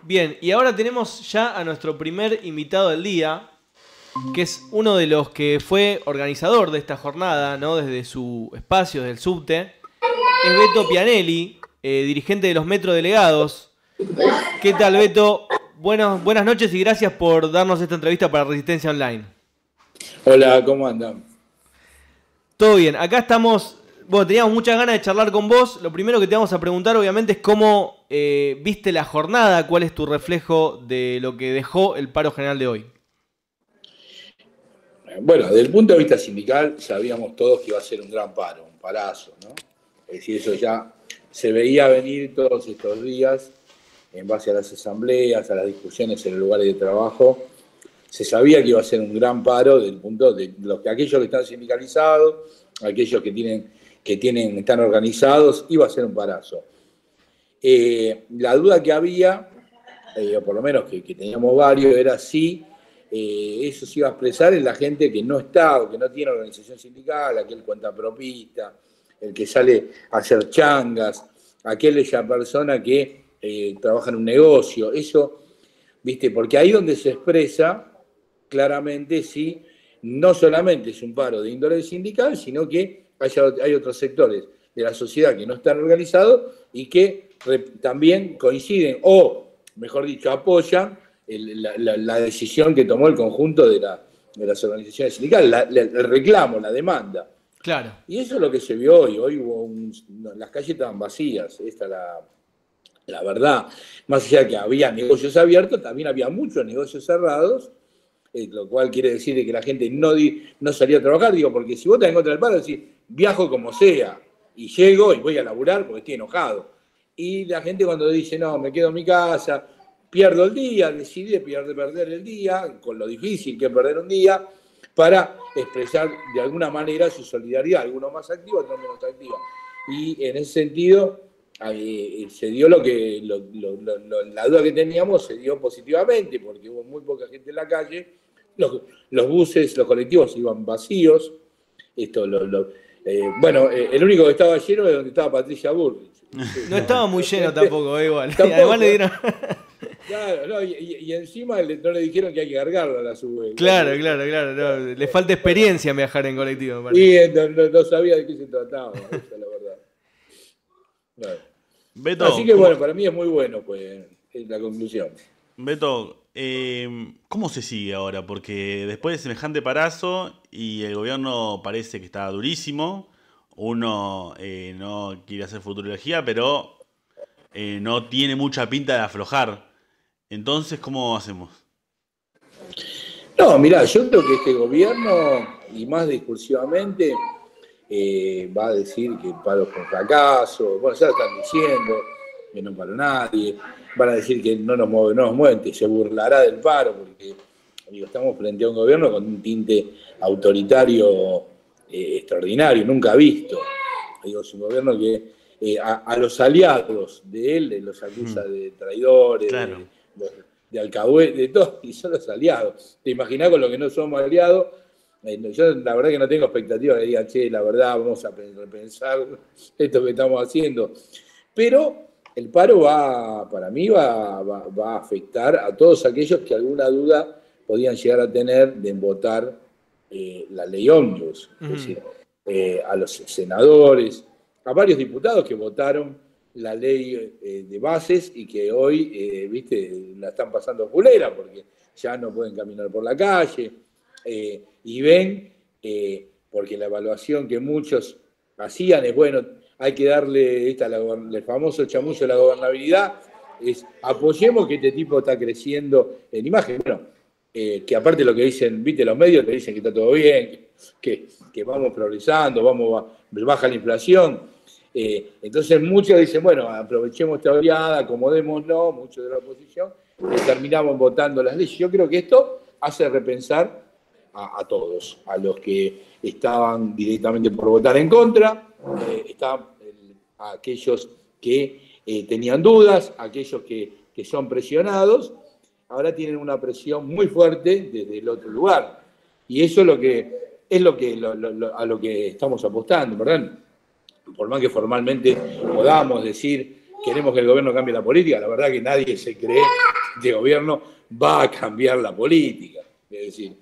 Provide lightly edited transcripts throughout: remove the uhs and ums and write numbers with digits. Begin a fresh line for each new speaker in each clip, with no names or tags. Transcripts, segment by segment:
Bien, y ahora tenemos ya a nuestro primer invitado del día, que es uno de los que fue organizador de esta jornada, ¿no? Desde su espacio, desde el subte. Es Beto Pianelli, dirigente de los Metro Delegados. ¿Qué tal, Beto? Buenas noches y gracias por darnos esta entrevista para Resistencia Online.
Hola, ¿cómo andan?
Todo bien, acá estamos. Bueno, teníamos muchas ganas de charlar con vos. Lo primero que te vamos a preguntar, obviamente, es cómo viste la jornada, cuál es tu reflejo de lo que dejó el paro general de hoy.
Bueno, desde el punto de vista sindical, sabíamos todos que iba a ser un gran paro, un parazo, ¿no? Es decir, eso ya se veía venir todos estos días, en base a las asambleas, a las discusiones en los lugares de trabajo. Se sabía que iba a ser un gran paro desde el punto de aquellos que están sindicalizados, aquellos que están organizados, iba a ser un parazo. La duda que había, o por lo menos que teníamos varios, era si eso se iba a expresar en la gente que no está o que no tiene organización sindical, aquel cuentapropista, el que sale a hacer changas, aquella persona que trabaja en un negocio. Eso, ¿viste? Porque ahí donde se expresa claramente si no solamente es un paro de índole sindical, sino que hay otros sectores de la sociedad que no están organizados y que también coinciden, o mejor dicho, apoyan la decisión que tomó el conjunto de las organizaciones sindicales, el reclamo, la demanda.
Claro.
Y eso es lo que se vio hoy. Hoy las calles estaban vacías, esta es la verdad. Más allá de que había negocios abiertos, también había muchos negocios cerrados, lo cual quiere decir que la gente no salía a trabajar. Digo, porque si vos estás en contra del paro, decís, viajo como sea, y llego y voy a laburar porque estoy enojado. Y la gente cuando dice, no, me quedo en mi casa, pierdo el día, decidí perder el día, con lo difícil que es perder un día, para expresar de alguna manera su solidaridad, algunos más activos, otros menos activos. Y en ese sentido, se dio la duda que teníamos se dio positivamente, porque hubo muy poca gente en la calle, los buses, los colectivos iban vacíos. El único que estaba lleno es donde estaba Patricia Bullrich.
No estaba muy lleno tampoco, igual.
Tampoco,
además le dieron...
Claro, no, y encima no le dijeron que hay que cargarlo a la sube.
Claro. No, le falta experiencia en viajar en colectivo, me parece.
Y no sabía de qué se trataba, esa es la verdad. Claro.
Beto,
así que bueno, para mí es muy bueno, pues, es la conclusión.
Beto, ¿cómo se sigue ahora? Porque después de semejante parazo y el gobierno parece que está durísimo, uno no quiere hacer futurología, pero no tiene mucha pinta de aflojar. Entonces, ¿cómo hacemos?
No, mirá, yo creo que este gobierno, y más discursivamente, va a decir que el paro fue un fracaso. Bueno, ya lo están diciendo, que no paró nadie. Van a decir que no nos mueven, que se burlará del paro, porque estamos frente a un gobierno con un tinte autoritario extraordinario, nunca visto. Es un gobierno que a los aliados de él los acusa de traidores,
Claro.
de alcahuetes, de todo, y son los aliados. ¿Te imaginás con lo que no somos aliados? Yo la verdad que no tengo expectativa que digan, che, la verdad, vamos a repensar esto que estamos haciendo. Pero el paro para mí va a afectar a todos aquellos que alguna duda podían llegar a tener de votar la ley ómnibus. Es decir, a los senadores, a varios diputados que votaron la ley de bases y que hoy, la están pasando fulera porque ya no pueden caminar por la calle. Y ven, porque la evaluación que muchos hacían es, bueno, hay que darle el famoso chamullo de la gobernabilidad, es apoyemos que este tipo está creciendo en imagen. Bueno, que aparte lo que dicen, viste, los medios te dicen que está todo bien, que vamos progresando, baja la inflación. Entonces muchos dicen, bueno, aprovechemos esta oleada, acomodémonos, muchos de la oposición, y terminamos votando las leyes. Yo creo que esto hace repensar a todos, a los que estaban directamente por votar en contra, a aquellos que tenían dudas, a aquellos que son presionados, ahora tienen una presión muy fuerte desde el otro lugar. Y eso es a lo que estamos apostando, ¿verdad? Por más que formalmente podamos decir queremos que el gobierno cambie la política. La verdad que nadie se cree que el gobierno va a cambiar la política. Es decir,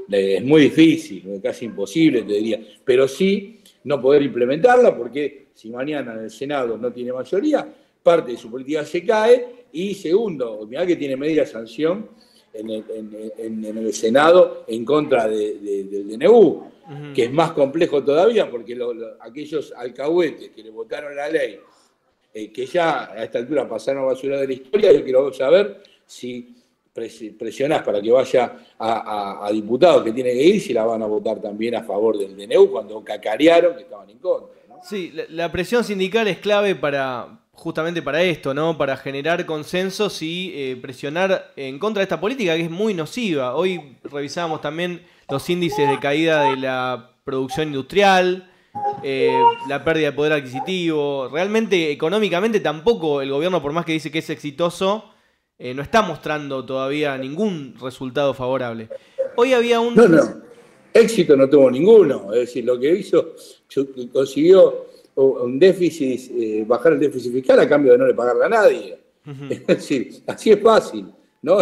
es muy difícil, casi imposible, te diría. Pero sí no poder implementarla, porque si mañana el Senado no tiene mayoría, parte de su política se cae. Y segundo, mirá que tiene media sanción en el Senado en contra del DNU, que es más complejo todavía, porque aquellos alcahuetes que le votaron la ley, que ya a esta altura pasaron a basura de la historia, yo quiero saber si presionás para que vaya a diputados que tiene que ir, si la van a votar también a favor del DNU, cuando cacarearon que estaban en contra, ¿no?
Sí, la presión sindical es clave justamente para esto, ¿no? Para generar consensos y presionar en contra de esta política que es muy nociva. Hoy revisábamos también los índices de caída de la producción industrial, la pérdida de poder adquisitivo. Realmente, económicamente tampoco el gobierno, por más que dice que es exitoso, no está mostrando todavía ningún resultado favorable. Hoy había un...
No, éxito no tuvo ninguno. Es decir, lo que hizo, consiguió un déficit, bajar el déficit fiscal a cambio de no le pagarle a nadie. Es decir, así es fácil, ¿no?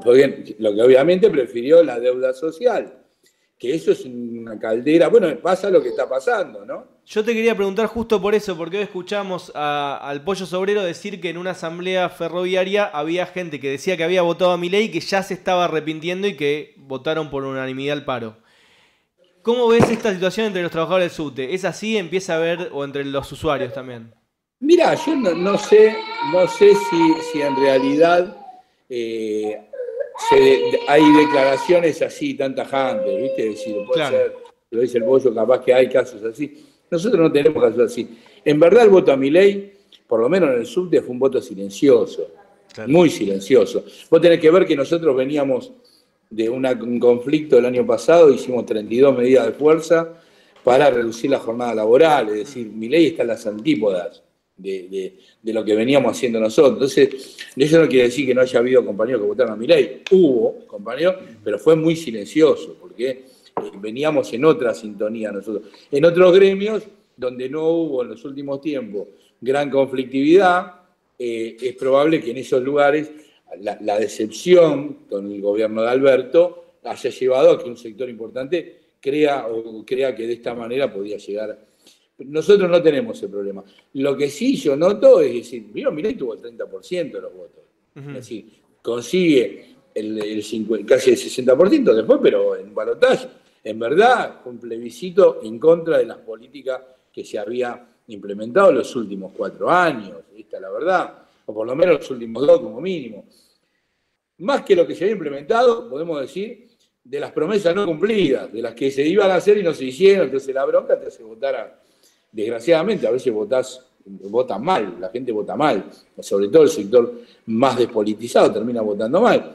Porque lo que obviamente prefirió la deuda social, que eso es una caldera. Bueno, pasa lo que está pasando, ¿no?
Yo te quería preguntar justo por eso, porque hoy escuchamos al Pollo Sobrero decir que en una asamblea ferroviaria había gente que decía que había votado a Milei y que ya se estaba arrepintiendo y que votaron por unanimidad al paro. ¿Cómo ves esta situación entre los trabajadores del subte? ¿Es así? ¿Empieza a haber, o entre los usuarios también?
Mirá, yo no sé si en realidad hay declaraciones así tan tajantes, ¿viste? Es decir, puede ser, lo dice el Pollo, capaz que hay casos así. Nosotros no tenemos casos así. En verdad el voto a Milei, por lo menos en el subte, fue un voto silencioso, muy silencioso. Vos tenés que ver que nosotros veníamos de un conflicto el año pasado, hicimos 32 medidas de fuerza para reducir la jornada laboral, es decir, Milei está en las antípodas de lo que veníamos haciendo nosotros. Entonces, eso no quiere decir que no haya habido compañeros que votaron a Milei. Hubo compañeros, pero fue muy silencioso, porque veníamos en otra sintonía nosotros. En otros gremios, donde no hubo en los últimos tiempos gran conflictividad, es probable que en esos lugares la decepción con el gobierno de Alberto haya llevado a que un sector importante crea que de esta manera podía llegar. Nosotros no tenemos ese problema. Lo que sí yo noto es decir, Milei tuvo el 30% de los votos. Es decir, consigue casi el 60% después, pero en balotaje. En verdad, fue un plebiscito en contra de las políticas que se había implementado en los últimos 4 años. Esta es la verdad. O por lo menos los últimos 2 como mínimo. Más que lo que se había implementado, podemos decir, de las promesas no cumplidas, de las que se iban a hacer y no se hicieron. Entonces la bronca te hace votar desgraciadamente, a veces votan mal, la gente vota mal, sobre todo el sector más despolitizado termina votando mal.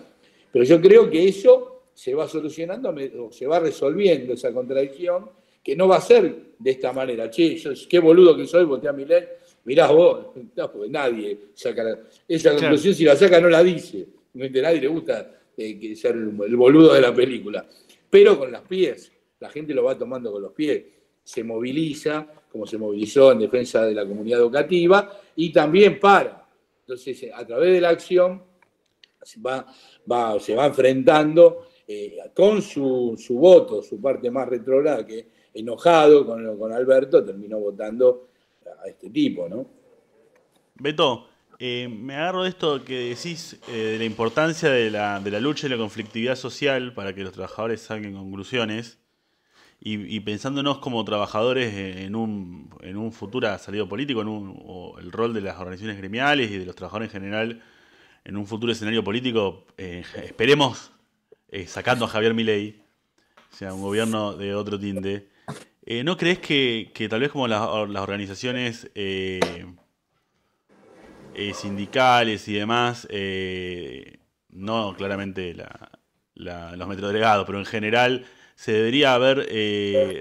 Pero yo creo que eso se va solucionando, o se va resolviendo esa contradicción, que no va a ser de esta manera. Che, qué boludo que soy, voté a Milei. Mirá vos, no, porque nadie saca esa conclusión, si la saca no la dice. A nadie le gusta ser el boludo de la película. Pero con los pies, la gente lo va tomando con los pies. Se moviliza, como se movilizó en defensa de la comunidad educativa, y también para. Entonces, a través de la acción, se va enfrentando con su voto, su parte más retrógrada, que enojado con Alberto, terminó votando a este tipo, ¿no?
Beto, me agarro de esto que decís, de la importancia de la lucha y la conflictividad social para que los trabajadores saquen conclusiones, y pensándonos como trabajadores en un futuro salido político, o el rol de las organizaciones gremiales y de los trabajadores en general en un futuro escenario político, esperemos, sacando a Javier Milei, o sea, un gobierno de otro tinte. ¿No crees que tal vez como las organizaciones sindicales y demás, no claramente los metrodelegados, pero en general se debería haber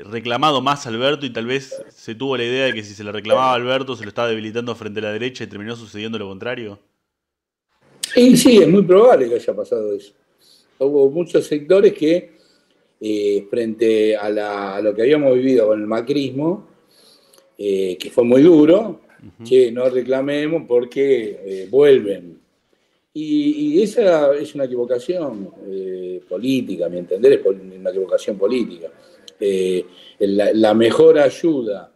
reclamado más a Alberto, y tal vez se tuvo la idea de que si se le reclamaba a Alberto se lo estaba debilitando frente a la derecha y terminó sucediendo lo contrario?
Sí, es muy probable que haya pasado eso. Hubo muchos sectores que, frente a lo que habíamos vivido con el macrismo, que fue muy duro, che, no reclamemos porque vuelven. Y esa es una equivocación política, a mi entender, es una equivocación política. La mejor ayuda,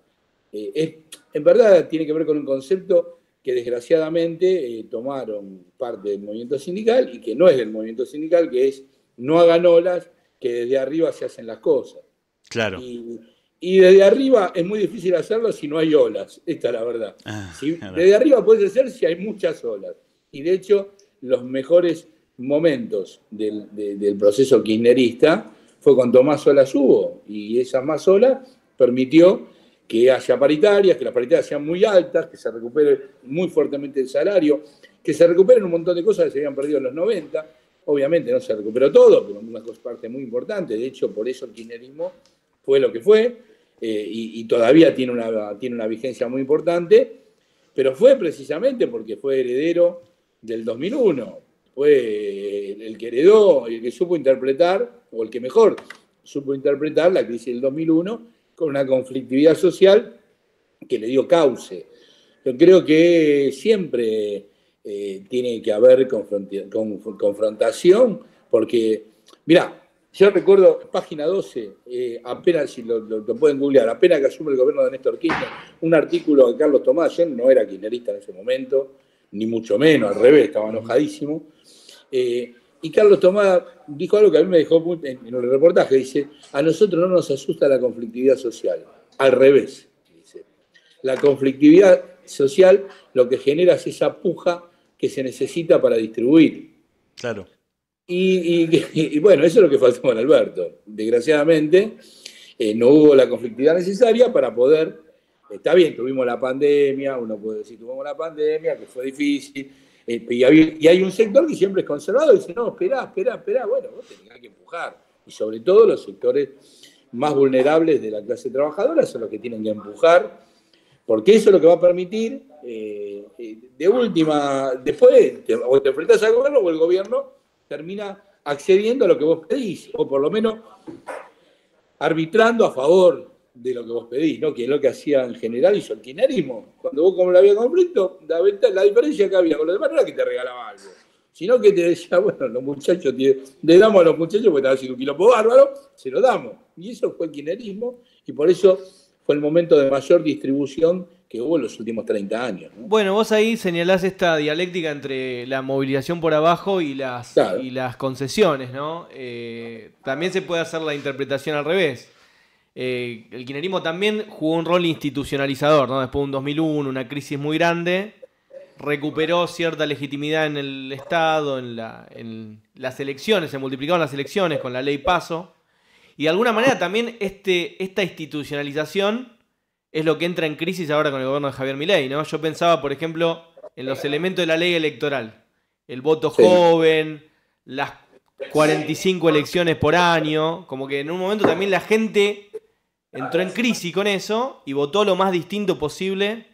en verdad tiene que ver con un concepto que desgraciadamente tomaron parte del movimiento sindical y que no es del movimiento sindical, que es no hagan olas, que desde arriba se hacen las cosas.
Claro.
Y desde arriba es muy difícil hacerlo si no hay olas, esta es la verdad.
Claro.
Desde arriba puedes hacer si hay muchas olas. Y de hecho, los mejores momentos del proceso kirchnerista fue cuando más olas hubo. Y esas más olas permitió que haya paritarias, que las paritarias sean muy altas, que se recupere muy fuertemente el salario, que se recuperen un montón de cosas que se habían perdido en los 90. Obviamente no se recuperó todo, pero una parte muy importante. De hecho, por eso el kirchnerismo fue lo que fue, y todavía tiene una vigencia muy importante, pero fue precisamente porque fue heredero del 2001. Fue el que heredó, el que supo interpretar, o el que mejor supo interpretar la crisis del 2001 con una conflictividad social que le dio cauce. Yo creo que siempre tiene que haber confrontación, porque, mirá, yo recuerdo, página 12, apenas, si lo pueden googlear, apenas que asume el gobierno de Néstor Kirchner, un artículo de Carlos Tomás, yo no era kirchnerista en ese momento, ni mucho menos, al revés, estaba enojadísimo. Y Carlos Tomás dijo algo que a mí me dejó muy, en el reportaje, dice, a nosotros no nos asusta la conflictividad social, al revés, dice. La conflictividad social lo que genera es esa puja que se necesita para distribuir.
Claro.
Y bueno, eso es lo que faltó con Alberto. Desgraciadamente, no hubo la conflictividad necesaria para poder. Está bien, tuvimos la pandemia, uno puede decir, tuvimos la pandemia, que fue difícil, y hay un sector que siempre es conservador y dice, no, esperá, bueno, vos tenés que empujar. Y sobre todo los sectores más vulnerables de la clase trabajadora son los que tienen que empujar, porque eso es lo que va a permitir, de última, después, o te enfrentás al gobierno o el gobierno termina accediendo a lo que vos pedís, o por lo menos arbitrando a favor de lo que vos pedís, ¿no? Que es lo que hacía en general hizo el kirchnerismo. Cuando vos, como le había conflicto, la diferencia que había con los demás no era que te regalaba algo, sino que te decía, bueno, los muchachos, le damos a los muchachos porque están haciendo un quilombo bárbaro, se lo damos. Y eso fue el kirchnerismo, y por eso fue el momento de mayor distribución que hubo en los últimos 30 años, ¿no?
Bueno, vos ahí señalás esta dialéctica entre la movilización por abajo y las concesiones, ¿no? También se puede hacer la interpretación al revés. El kirchnerismo también jugó un rol institucionalizador, ¿no? Después de un 2001, una crisis muy grande, recuperó cierta legitimidad en el Estado, en las elecciones, se multiplicaron las elecciones con la ley PASO, y de alguna manera también esta institucionalización es lo que entra en crisis ahora con el gobierno de Javier Milei, ¿no? Yo pensaba, por ejemplo, en los elementos de la ley electoral, el voto joven, las 45 elecciones por año, como que en un momento también la gente entró en crisis con eso y votó lo más distinto posible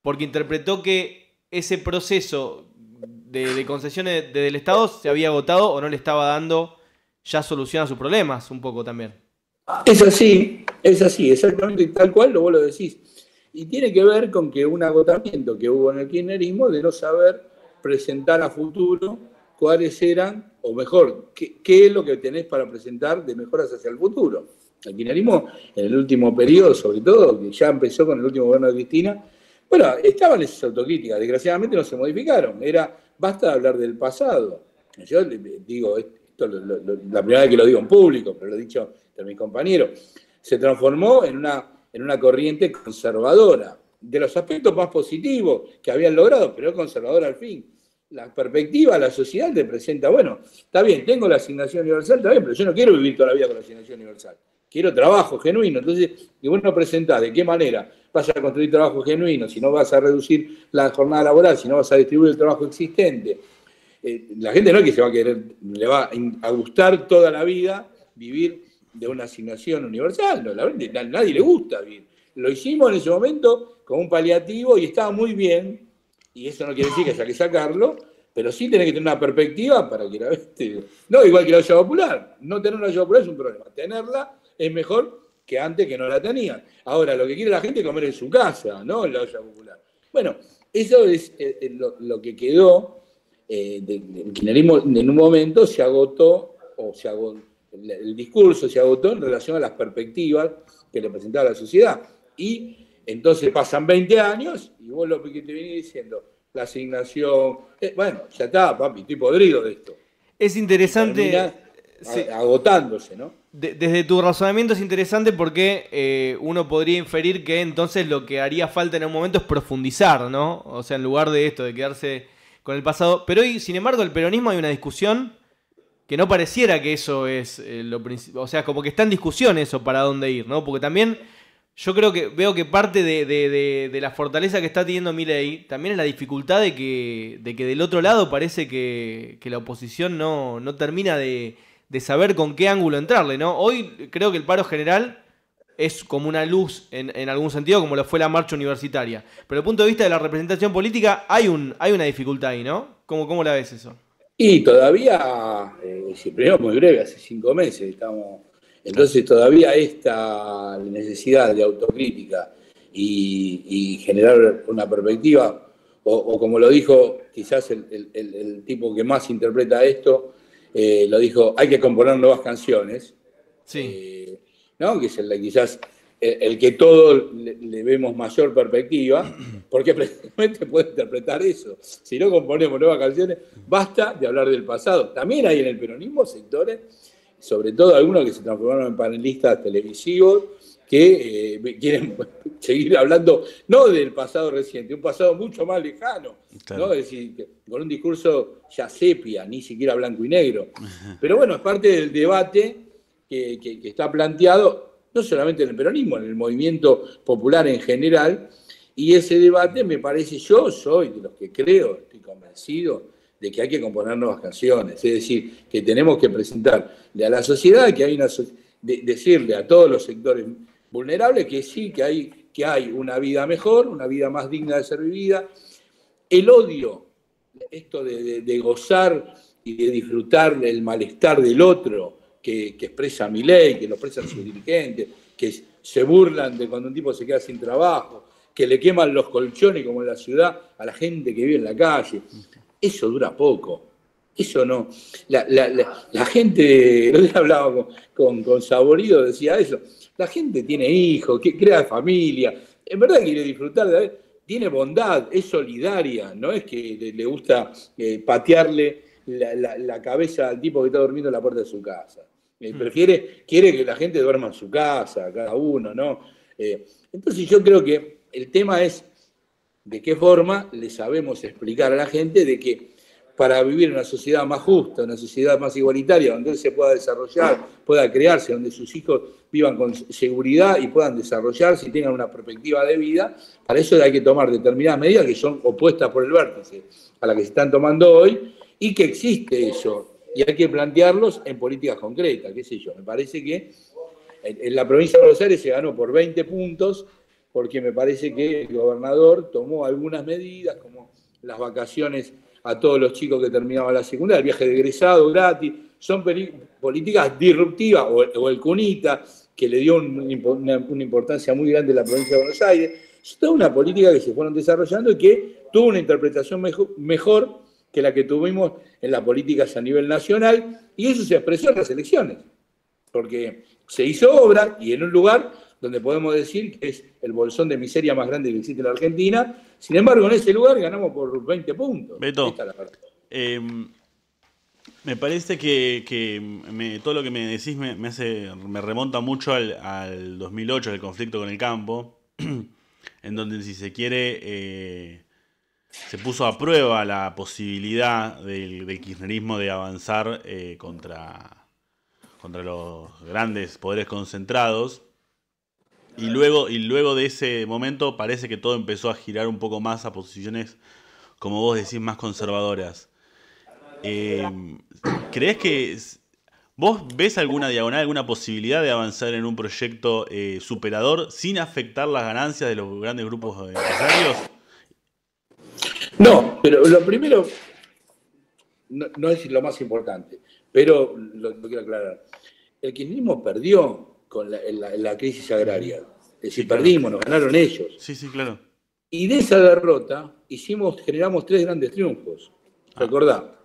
porque interpretó que ese proceso de concesiones desde el Estado se había agotado o no le estaba dando ya solución a sus problemas un poco también.
Es así, exactamente tal cual vos lo decís. Y tiene que ver con que un agotamiento que hubo en el kirchnerismo de no saber presentar a futuro cuáles eran, o mejor, qué es lo que tenés para presentar de mejoras hacia el futuro. El kirchnerismo, en el último periodo, sobre todo, que ya empezó con el último gobierno de Cristina, bueno, estaban esas autocríticas, desgraciadamente no se modificaron. Basta de hablar del pasado. Yo digo, esto la primera vez que lo digo en público, pero lo he dicho entre mis compañeros, se transformó en una corriente conservadora, de los aspectos más positivos que habían logrado, pero conservadora al fin. La perspectiva, la sociedad te presenta, bueno, está bien, tengo la asignación universal, está bien, pero yo no quiero vivir toda la vida con la asignación universal. Quiero trabajo genuino. Entonces, y vos no presentás de qué manera vas a construir trabajo genuino, si no vas a reducir la jornada laboral, si no vas a distribuir el trabajo existente. La gente no es que se va a querer, le va a gustar toda la vida vivir de una asignación universal. No, a nadie le gusta vivir. Lo hicimos en ese momento como un paliativo y estaba muy bien, y eso no quiere decir que haya que sacarlo, pero sí tenés que tener una perspectiva para que la no igual que la olla popular. No tener una olla popular es un problema. Tenerla es mejor que antes que no la tenían. Ahora, lo que quiere la gente es comer en su casa, no en la olla popular. Bueno, eso es lo que quedó del kirchnerismo. En un momento se agotó, el discurso se agotó en relación a las perspectivas que le presentaba la sociedad. Y entonces pasan 20 años y vos lo que te venís diciendo, la asignación, bueno, ya está, papi, estoy podrido de esto.
Es interesante,
agotándose, ¿no?
Desde tu razonamiento es interesante porque uno podría inferir que entonces lo que haría falta en un momento es profundizar, ¿no? O sea, en lugar de esto, de quedarse con el pasado. Pero hoy, sin embargo, el peronismo hay una discusión que no pareciera que eso es lo principal. O sea, como que está en discusión eso para dónde ir, ¿no? Porque también yo veo que parte de la fortaleza que está teniendo Milei también es la dificultad de que del otro lado parece que la oposición no termina de saber con qué ángulo entrarle, ¿no? Hoy creo que el paro general es como una luz en algún sentido, como lo fue la marcha universitaria. Pero desde el punto de vista de la representación política hay una dificultad ahí, ¿no? ¿Cómo la ves eso?
Y todavía, primero muy breve, hace 5 meses estamos. Entonces todavía esta necesidad de autocrítica y generar una perspectiva, o como lo dijo quizás el tipo que más interpreta esto, lo dijo, hay que componer nuevas canciones,
sí.
¿no? Que es quizás el que todos le vemos mayor perspectiva, porque precisamente puede interpretar eso. Si no componemos nuevas canciones, basta de hablar del pasado. También hay en el peronismo sectores, sobre todo algunos que se transformaron en panelistas televisivos, que quieren seguir hablando, no del pasado reciente, un pasado mucho más lejano, claro, ¿no? Es decir, con un discurso ya sepia, ni siquiera blanco y negro. Pero bueno, es parte del debate que está planteado, no solamente en el peronismo, en el movimiento popular en general, y ese debate me parece, yo soy de los que creo, estoy convencido, de que hay que componer nuevas canciones, es decir, que tenemos que presentarle a la sociedad, que hay decirle a todos los sectores vulnerables que sí, que hay una vida mejor, una vida más digna de ser vivida. El odio, esto de gozar y de disfrutar el malestar del otro, que expresa Milei, que lo expresan sus dirigentes, que se burlan de cuando un tipo se queda sin trabajo, que le queman los colchones como en la ciudad a la gente que vive en la calle. Eso dura poco, eso no. La gente, lo que hablaba con Saborido, decía eso, la gente tiene hijos, que crea familia, en verdad quiere disfrutar de tiene bondad, es solidaria, no es que le gusta patearle la cabeza al tipo que está durmiendo en la puerta de su casa. Quiere que la gente duerma en su casa, cada uno, ¿no? Entonces yo creo que el tema es de qué forma le sabemos explicar a la gente de que para vivir en una sociedad más justa, una sociedad más igualitaria, donde él se pueda desarrollar, pueda crearse, donde sus hijos vivan con seguridad y puedan desarrollarse y tengan una perspectiva de vida, para eso hay que tomar determinadas medidas que son opuestas por el vértice a las que se están tomando hoy, y que existe eso, y hay que plantearlos en políticas concretas, qué sé yo. Me parece que en la provincia de Buenos Aires se ganó por 20 puntos, porque me parece que el gobernador tomó algunas medidas, como las vacaciones a todos los chicos que terminaban la secundaria, el viaje de egresado gratis, son políticas disruptivas, o el CUNITA, que le dio una importancia muy grande a la provincia de Buenos Aires. Es toda una política que se fueron desarrollando y que tuvo una interpretación mejor que la que tuvimos en las políticas a nivel nacional, y eso se expresó en las elecciones, porque se hizo obra, y en un lugar donde podemos decir que es el bolsón de miseria más grande que existe en la Argentina. Sin embargo, en ese lugar ganamos por 20 puntos.
Beto,
esta es la verdad.
Me parece que todo lo que me decís me remonta mucho al 2008, el conflicto con el campo, en donde, si se quiere, se puso a prueba la posibilidad del kirchnerismo de avanzar contra los grandes poderes concentrados. Y luego de ese momento parece que todo empezó a girar un poco más a posiciones, como vos decís, más conservadoras. ¿Creés que vos ves alguna diagonal, alguna posibilidad de avanzar en un proyecto superador sin afectar las ganancias de los grandes grupos empresarios?
No, pero lo primero no es lo más importante, pero lo quiero aclarar. El kirchnerismo perdió con la crisis agraria. Es decir, perdimos, nos ganaron ellos.
Sí, sí, claro.
Y de esa derrota generamos 3 grandes triunfos. Recordá,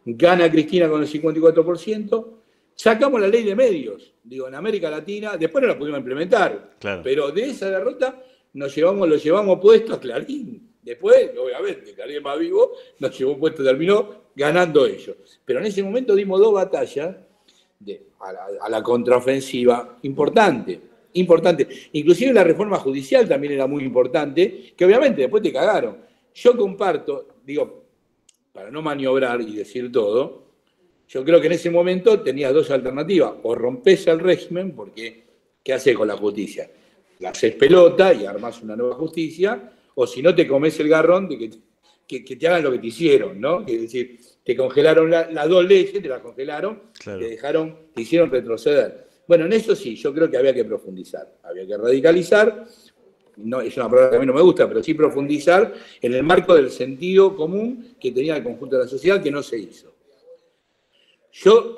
gana Cristina con el 54%, sacamos la ley de medios, digo, en América Latina, después no la pudimos implementar,
Claro.
pero de esa derrota lo llevamos puesto a Clarín. Después, obviamente, Clarín más vivo, nos llevó puesto, terminó ganando ellos. Pero en ese momento dimos 2 batallas a la contraofensiva importante. Inclusive la reforma judicial también era muy importante, que obviamente después te cagaron. Yo comparto, digo, para no maniobrar y decir todo, yo creo que en ese momento tenías 2 alternativas. O rompes el régimen, porque ¿qué haces con la justicia? La haces pelota y armás una nueva justicia, o si no te comes el garrón de que te hagan lo que te hicieron, ¿no? Es decir, te congelaron las 2 leyes, te las congelaron,
Claro.
te hicieron retroceder. Bueno, en eso sí, yo creo que había que profundizar, había que radicalizar, no, es una palabra que a mí no me gusta, pero sí profundizar en el marco del sentido común que tenía el conjunto de la sociedad, que no se hizo. Yo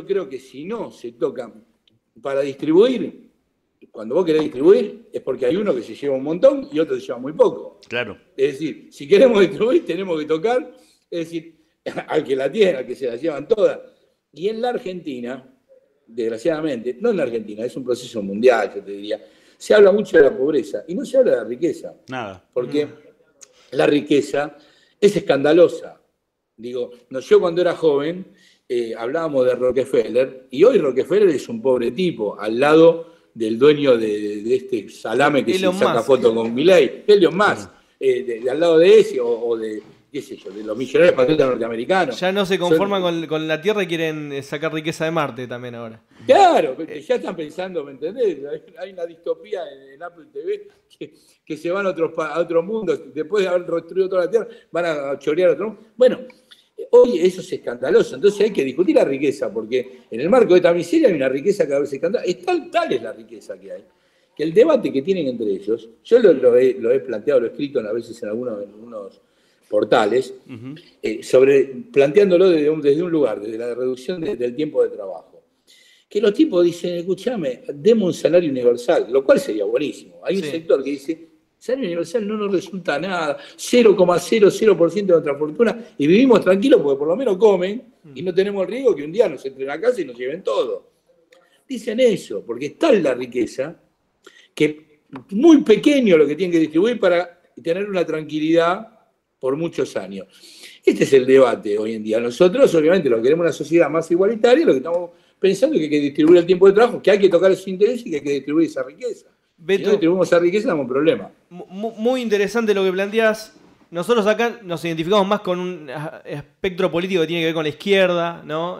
creo que si no se toca para distribuir, cuando vos querés distribuir, es porque hay uno que se lleva un montón y otro se lleva muy poco.
Claro.
Es decir, si queremos distribuir, tenemos que tocar, es decir, al que la tiene, al que se la llevan todas. Y en la Argentina, desgraciadamente, no en la Argentina, es un proceso mundial, yo te diría, se habla mucho de la pobreza y no se habla de la riqueza.
Nada.
Porque la riqueza es escandalosa. Digo, yo cuando era joven hablábamos de Rockefeller y hoy Rockefeller es un pobre tipo al lado del dueño de este salame que
Elon
se saca
Musk.
foto con Milei, Elon Musk, al lado de ese o de, qué sé yo, de los millonarios patriotas norteamericanos.
Ya no se conforman con la Tierra y quieren sacar riqueza de Marte también ahora.
Claro, ya están pensando, ¿me entendés? Hay una distopía en Apple TV que se van a otro mundo, después de haber construido toda la Tierra, van a chorear a otro mundo. Bueno, hoy eso es escandaloso, entonces hay que discutir la riqueza, porque en el marco de esta miseria hay una riqueza que a veces escandalosa. Tal es la riqueza que hay, que el debate que tienen entre ellos, yo lo he planteado, lo he escrito a veces en algunos portales, planteándolo desde un lugar, desde la reducción del tiempo de trabajo. Que los tipos dicen, escúchame, demos un salario universal, lo cual sería buenísimo. Hay un sector que dice, salario universal no nos resulta nada, 0,00% de nuestra fortuna, y vivimos tranquilos porque por lo menos comen, y no tenemos el riesgo que un día nos entren a casa y nos lleven todo. Dicen eso, porque es tal la riqueza, que muy pequeño lo que tienen que distribuir para tener una tranquilidad por muchos años. Este es el debate hoy en día. Nosotros, obviamente, lo que queremos una sociedad más igualitaria, lo que estamos pensando es que hay que distribuir el tiempo de trabajo, que hay que tocar esos intereses y que hay que distribuir esa riqueza.
Beto,
si no distribuimos esa riqueza, tenemos un problema.
Muy interesante lo que planteás. Nosotros acá nos identificamos más con un espectro político que tiene que ver con la izquierda, ¿no?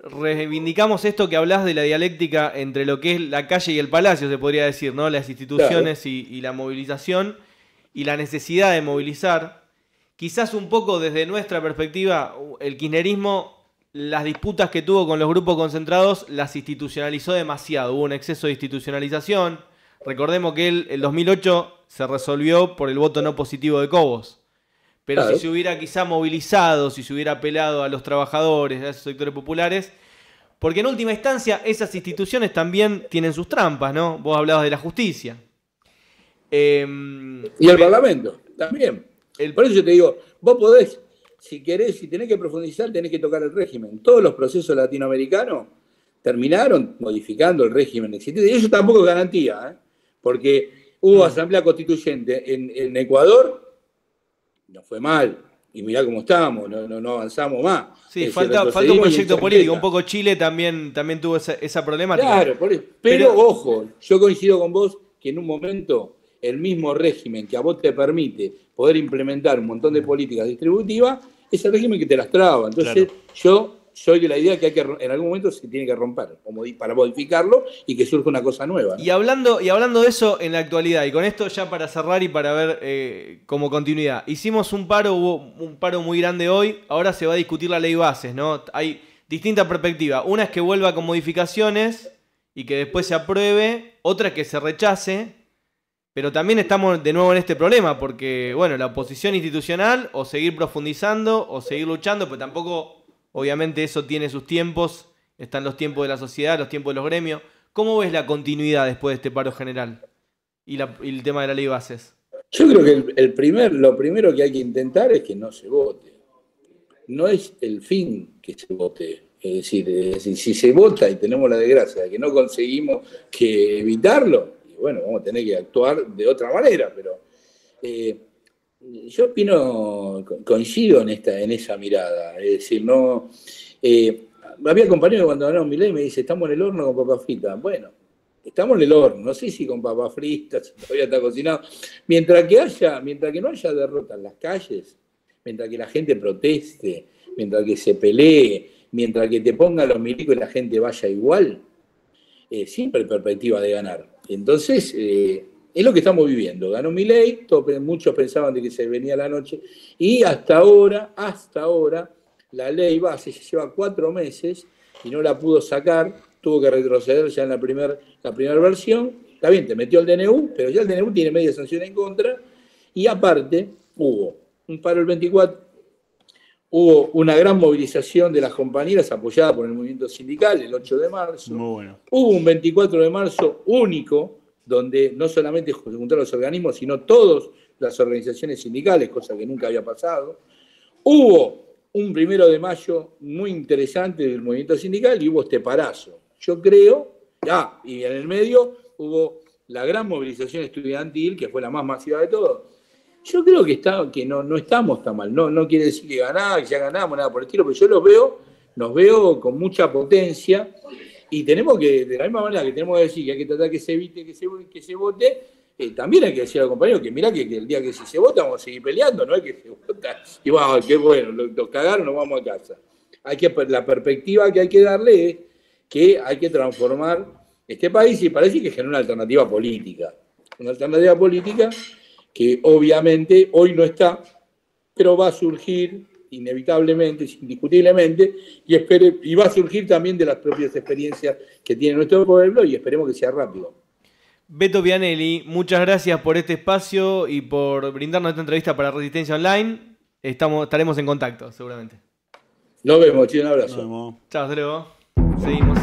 Reivindicamos esto que hablás de la dialéctica entre lo que es la calle y el palacio, se podría decir, ¿no? Las instituciones, claro, y la movilización y la necesidad de movilizar. Quizás un poco desde nuestra perspectiva, el kirchnerismo, las disputas que tuvo con los grupos concentrados las institucionalizó demasiado. Hubo un exceso de institucionalización. Recordemos que el 2008 se resolvió por el voto no positivo de Cobos. Pero claro, si se hubiera quizá movilizado, si se hubiera apelado a los trabajadores, a esos sectores populares, porque en última instancia esas instituciones también tienen sus trampas, ¿no? Vos hablabas de la justicia.
Y el Parlamento también. Por eso yo te digo, vos podés, si querés, si tenés que profundizar, tenés que tocar el régimen. Todos los procesos latinoamericanos terminaron modificando el régimen existente. Y eso tampoco es garantía, porque hubo asamblea constituyente en Ecuador, no fue mal, y mirá cómo estamos, no avanzamos más.
Sí, falta un proyecto político. Un poco Chile también tuvo esa problemática.
Claro, pero ojo, yo coincido con vos que en un momento el mismo régimen que a vos te permite poder implementar un montón de políticas distributivas, es el régimen que te las traba. Entonces, claro, yo soy de la idea que en algún momento se tiene que romper para modificarlo y que surja una cosa nueva, ¿no?
Y hablando de eso en la actualidad, y con esto ya para cerrar y para ver como continuidad, hubo un paro muy grande hoy, ahora se va a discutir la ley bases, ¿no? Hay distintas perspectivas. Una es que vuelva con modificaciones y que después se apruebe, otra es que se rechace. Pero también estamos de nuevo en este problema, porque, bueno, la oposición institucional, o seguir profundizando, o seguir luchando, pero tampoco, obviamente, eso tiene sus tiempos están los tiempos de la sociedad, los tiempos de los gremios. ¿Cómo ves la continuidad después de este paro general y el tema de la ley de bases?
Yo creo que lo primero que hay que intentar es que no se vote. No es el fin que se vote. Es decir, si se vota y tenemos la desgracia de que no conseguimos que evitarlo, y bueno, vamos a tener que actuar de otra manera, pero yo opino, coincido en esa mirada. Es decir, no... había compañeros cuando ganó Milei me dice, estamos en el horno con papas fritas. Bueno, estamos en el horno, no sé si con papas fritas, si todavía está cocinado. Mientras que no haya derrota en las calles, mientras que la gente proteste, mientras que se pelee, mientras que te pongan los milicos y la gente vaya igual, siempre hay perspectiva de ganar. Entonces, es lo que estamos viviendo. Ganó Milei, muchos pensaban de que se venía la noche, y hasta ahora, la ley base se lleva 4 meses y no la pudo sacar, tuvo que retroceder ya en la primera versión. Está bien, te metió el DNU, pero ya el DNU tiene media sanción en contra, y aparte hubo un paro el 24, hubo una gran movilización de las compañeras apoyada por el movimiento sindical el 8 de marzo.
Muy bueno.
Hubo un 24 de marzo único, donde no solamente se juntaron los organismos, sino todas las organizaciones sindicales, cosa que nunca había pasado. Hubo un 1 de mayo muy interesante del movimiento sindical y hubo este parazo. Yo creo, y en el medio hubo la gran movilización estudiantil, que fue la más masiva de todos. Yo creo que no estamos tan mal. No quiere decir que ya ganamos, nada por el estilo, pero yo nos veo con mucha potencia y tenemos que, de la misma manera que tenemos que decir que hay que tratar que se evite que se vote, también hay que decir a los compañeros que mirá que el día que se vota vamos a seguir peleando, no es que se vota y vamos, qué bueno, los cagaron, nos vamos a casa. La perspectiva que hay que darle es que hay que transformar este país y parece que genera una alternativa política. Una alternativa política que obviamente hoy no está, pero va a surgir inevitablemente, indiscutiblemente, y va a surgir también de las propias experiencias que tiene nuestro pueblo y esperemos que sea rápido.
Beto Pianelli, muchas gracias por este espacio y por brindarnos esta entrevista para Resistencia Online. Estaremos en contacto, seguramente.
Nos vemos, chicos, un abrazo.
Nos vemos.
Chao, hasta luego. Seguimos.